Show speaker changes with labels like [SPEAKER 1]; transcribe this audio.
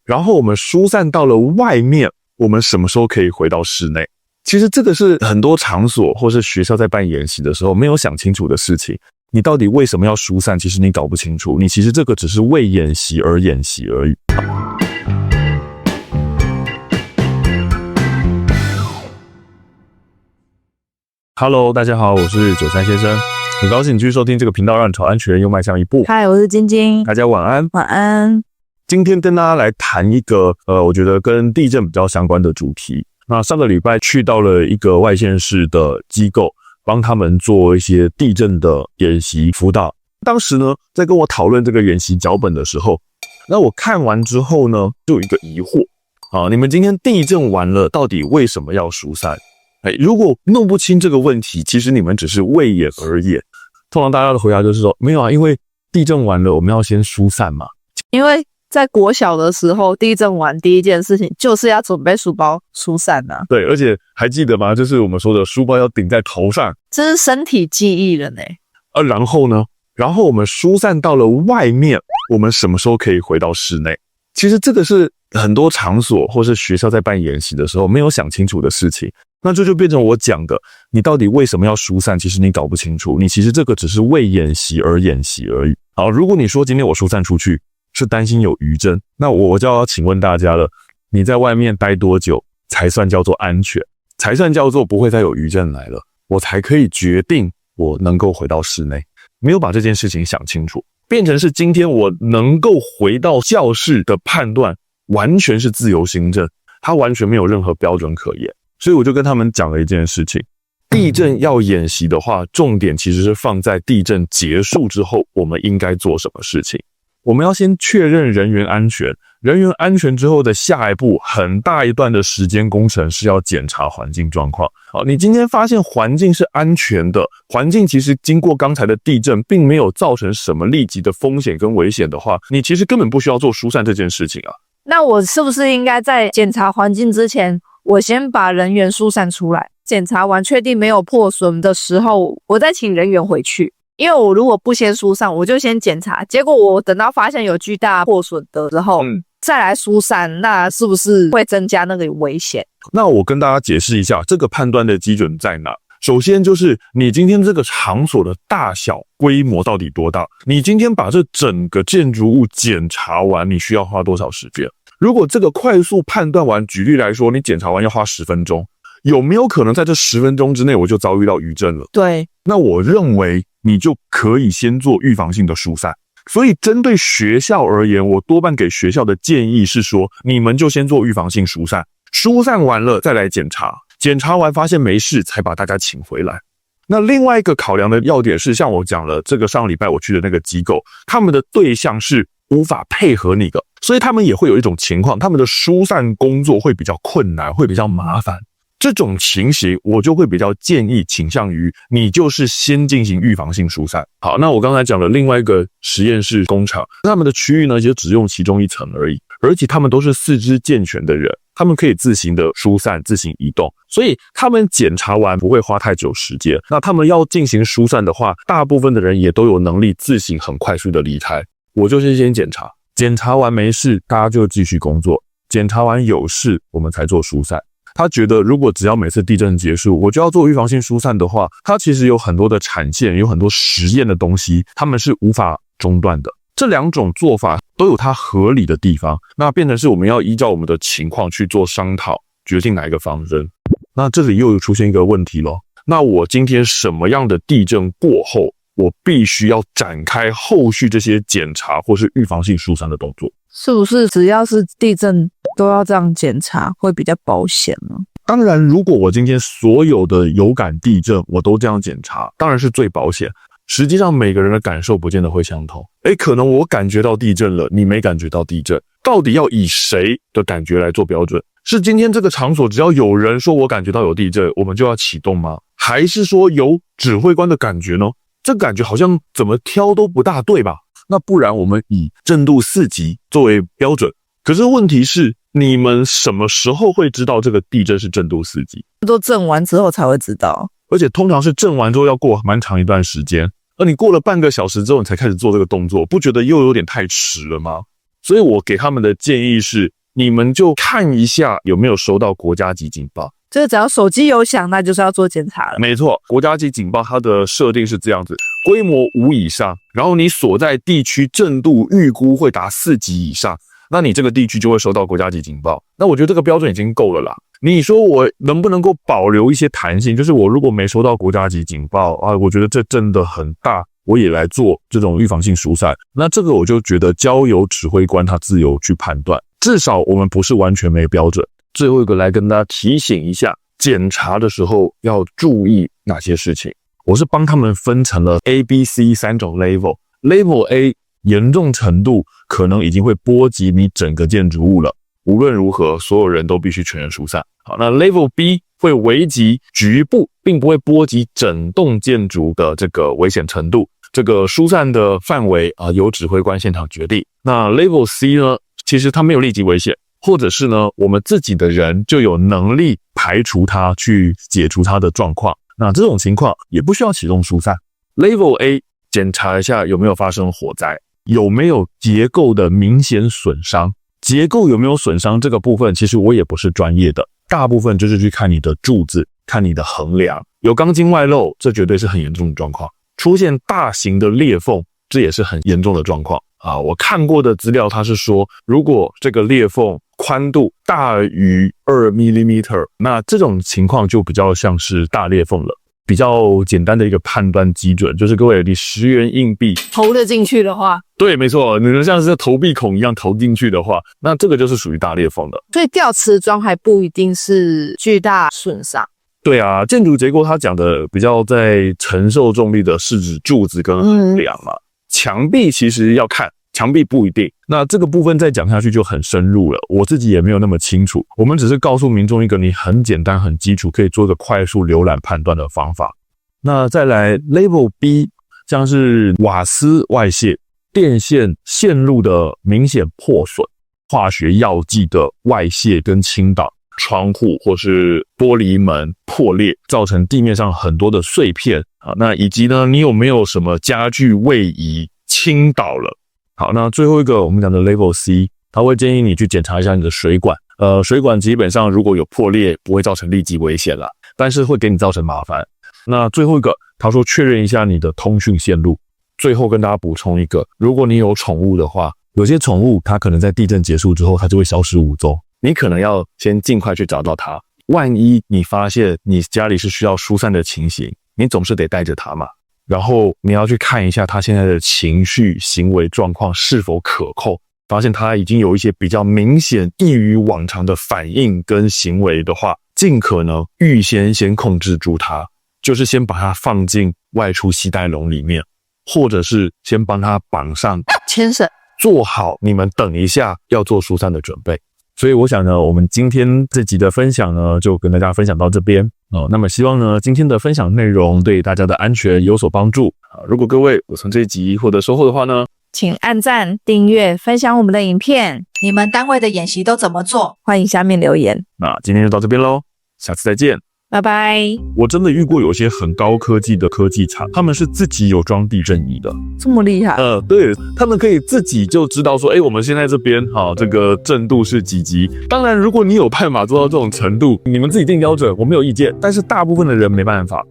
[SPEAKER 1] 然后我们疏散到了外面，我们什么时候可以回到室内？其实这个是很多场所或是学校在办演习的时候没有想清楚的事情。你到底为什么要疏散？其实你搞不清楚，你其实这个只是为演习而演习而已。Hello， 大家好，我是93先生，很高兴你继续收听这个频道，让你朝安全又迈向一步。
[SPEAKER 2] 嗨，我是晶晶，
[SPEAKER 1] 大家晚安。
[SPEAKER 2] 晚安。
[SPEAKER 1] 今天跟大家来谈一个我觉得跟地震比较相关的主题。那上个礼拜去到了一个外县市的机构，帮他们做一些地震的演习辅导。当时呢，在跟我讨论这个演习脚本的时候，那我看完之后呢，就有一个疑惑啊，你们今天地震完了，到底为什么要疏散？如果弄不清这个问题，其实你们只是为演而演。通常大家的回答就是说，没有啊，因为地震完了，我们要先疏散嘛。
[SPEAKER 2] 因为在国小的时候，地震完第一件事情就是要准备书包疏散啊。
[SPEAKER 1] 对，而且还记得吗？就是我们说的书包要顶在头上，
[SPEAKER 2] 这是身体记忆了呢。
[SPEAKER 1] 然后呢？然后我们疏散到了外面，我们什么时候可以回到室内？其实这个是很多场所或是学校在办演习的时候没有想清楚的事情。那这就变成我讲的，你到底为什么要疏散？其实你搞不清楚，你其实这个只是为演习而演习而已。好，如果你说今天我疏散出去是担心有余震，那我就要请问大家了，你在外面待多久才算叫做安全？才算叫做不会再有余震来了，我才可以决定我能够回到室内。没有把这件事情想清楚，变成是今天我能够回到教室的判断完全是自由行政，它完全没有任何标准可言。所以我就跟他们讲了一件事情，地震要演习的话，重点其实是放在地震结束之后我们应该做什么事情。我们要先确认人员安全，人员安全之后的下一步很大一段的时间工程是要检查环境状况。好，你今天发现环境是安全的，环境其实经过刚才的地震并没有造成什么立即的风险跟危险的话，你其实根本不需要做疏散这件事情啊。
[SPEAKER 2] 那我是不是应该在检查环境之前，我先把人员疏散出来，检查完确定没有破损的时候，我再请人员回去？因为我如果不先疏散，我就先检查，结果我等到发现有巨大破损的时候，再来疏散，那是不是会增加那个危险？
[SPEAKER 1] 那我跟大家解释一下，这个判断的基准在哪？首先就是你今天这个场所的大小规模到底多大？你今天把这整个建筑物检查完，你需要花多少时间？如果这个快速判断完，举例来说，你检查完要花10分钟，有没有可能在这10分钟之内我就遭遇到余震了？
[SPEAKER 2] 对，
[SPEAKER 1] 那我认为你就可以先做预防性的疏散。所以针对学校而言，我多半给学校的建议是说，你们就先做预防性疏散，疏散完了再来检查，检查完发现没事才把大家请回来。那另外一个考量的要点是，像我讲了，这个上礼拜我去的那个机构，他们的对象是无法配合你的，所以他们也会有一种情况，他们的疏散工作会比较困难，会比较麻烦。这种情形我就会比较建议倾向于你就是先进行预防性疏散。好，那我刚才讲了另外一个实验室工厂，他们的区域呢就只用其中一层而已，而且他们都是四肢健全的人，他们可以自行的疏散，自行移动，所以他们检查完不会花太久时间。那他们要进行疏散的话，大部分的人也都有能力自行很快速的离开。我就是先检查，检查完没事，大家就继续工作，检查完有事，我们才做疏散。他觉得如果只要每次地震结束我就要做预防性疏散的话，他其实有很多的产线，有很多实验的东西，他们是无法中断的。这两种做法都有它合理的地方，那变成是我们要依照我们的情况去做商讨，决定哪一个方针。那这里又出现一个问题咯，那我今天什么样的地震过后，我必须要展开后续这些检查或是预防性疏散的动作？
[SPEAKER 2] 是不是只要是地震都要这样检查会比较保险呢？
[SPEAKER 1] 当然，如果我今天所有的有感地震我都这样检查，当然是最保险。实际上每个人的感受不见得会相同，可能我感觉到地震了，你没感觉到地震，到底要以谁的感觉来做标准？是今天这个场所只要有人说我感觉到有地震，我们就要启动吗？还是说有指挥官的感觉呢？这感觉好像怎么挑都不大对吧？那不然我们以震度4级作为标准。可是问题是，你们什么时候会知道这个地震是震度4级？
[SPEAKER 2] 都震完之后才会知道，
[SPEAKER 1] 而且通常是震完之后要过蛮长一段时间，而你过了半个小时之后你才开始做这个动作，不觉得又有点太迟了吗？所以我给他们的建议是，你们就看一下有没有收到国家级警报。
[SPEAKER 2] 这个只要手机有响，那就是要做检查了。
[SPEAKER 1] 没错，国家级警报它的设定是这样子，规模5以上，然后你所在地区震度预估会达4级以上，那你这个地区就会收到国家级警报。那我觉得这个标准已经够了啦。你说我能不能够保留一些弹性？就是我如果没收到国家级警报啊，我觉得这真的很大，我也来做这种预防性疏散。那这个我就觉得交由指挥官他自由去判断，至少我们不是完全没标准。最后一个来跟大家提醒一下，检查的时候要注意哪些事情。我是帮他们分成了 A、B、C 3种 level。Level A 严重程度可能已经会波及你整个建筑物了，无论如何所有人都必须全员疏散。好，那 Level B 会危及局部，并不会波及整栋建筑的这个危险程度。这个疏散的范围由指挥官现场决定。那 Level C 呢，其实它没有立即危险，或者是呢，我们自己的人就有能力排除它，去解除它的状况。那这种情况也不需要启动疏散。Level A 检查一下有没有发生火灾，有没有结构的明显损伤。结构有没有损伤这个部分，其实我也不是专业的，大部分就是去看你的柱子，看你的横梁，有钢筋外露，这绝对是很严重的状况。出现大型的裂缝，这也是很严重的状况啊！我看过的资料，它是说，如果这个裂缝宽度大于2 mm， 那这种情况就比较像是大裂缝了。比较简单的一个判断基准就是，各位，你10元硬币
[SPEAKER 2] 投得进去的话，
[SPEAKER 1] 对，没错，你能像是投币孔一样投进去的话，那这个就是属于大裂缝的。
[SPEAKER 2] 所以吊瓷砖还不一定是巨大损伤。
[SPEAKER 1] 对啊，建筑结构它讲的比较在承受重力的是指柱子跟横梁嘛，墙壁其实要看，墙壁不一定。那这个部分再讲下去就很深入了，我自己也没有那么清楚。我们只是告诉民众一个你很简单、很基础，可以做一个快速浏览判断的方法。那再来 Level B， 像是瓦斯外泄、电线线路的明显破损、化学药剂的外泄跟倾倒。窗户或是玻璃门破裂，造成地面上很多的碎片啊。那以及呢，你有没有什么家具位移倾倒了？好，那最后一个我们讲的 Level C， 他会建议你去检查一下你的水管。水管基本上如果有破裂，不会造成立即危险啦，但是会给你造成麻烦。那最后一个，他说确认一下你的通讯线路。最后跟大家补充一个，如果你有宠物的话，有些宠物它可能在地震结束之后，它就会消失无踪。你可能要先尽快去找到它。万一你发现你家里是需要疏散的情形，你总是得带着它嘛。然后你要去看一下它现在的情绪、行为状况是否可控。发现它已经有一些比较明显异于往常的反应跟行为的话，尽可能预先控制住它，就是先把它放进外出携带笼里面，或者是先帮它绑上
[SPEAKER 2] 牵绳，
[SPEAKER 1] 做好你们等一下要做疏散的准备。所以我想呢，我们今天这集的分享呢，就跟大家分享到这边那么希望呢，今天的分享内容对大家的安全有所帮助如果各位有从这一集获得收获的话呢，
[SPEAKER 2] 请按赞、订阅、分享我们的影片。
[SPEAKER 3] 你们单位的演习都怎么做？
[SPEAKER 2] 欢迎下面留言。
[SPEAKER 1] 那今天就到这边咯，下次再见。
[SPEAKER 2] 拜拜。
[SPEAKER 1] 我真的遇过有些很高科技的科技厂，他们是自己有装地震仪的，
[SPEAKER 2] 这么厉害？
[SPEAKER 1] 对，他们可以自己就知道说，我们现在这边这个震度是几级。当然，如果你有办法做到这种程度，你们自己定标准，我没有意见。但是大部分的人没办法。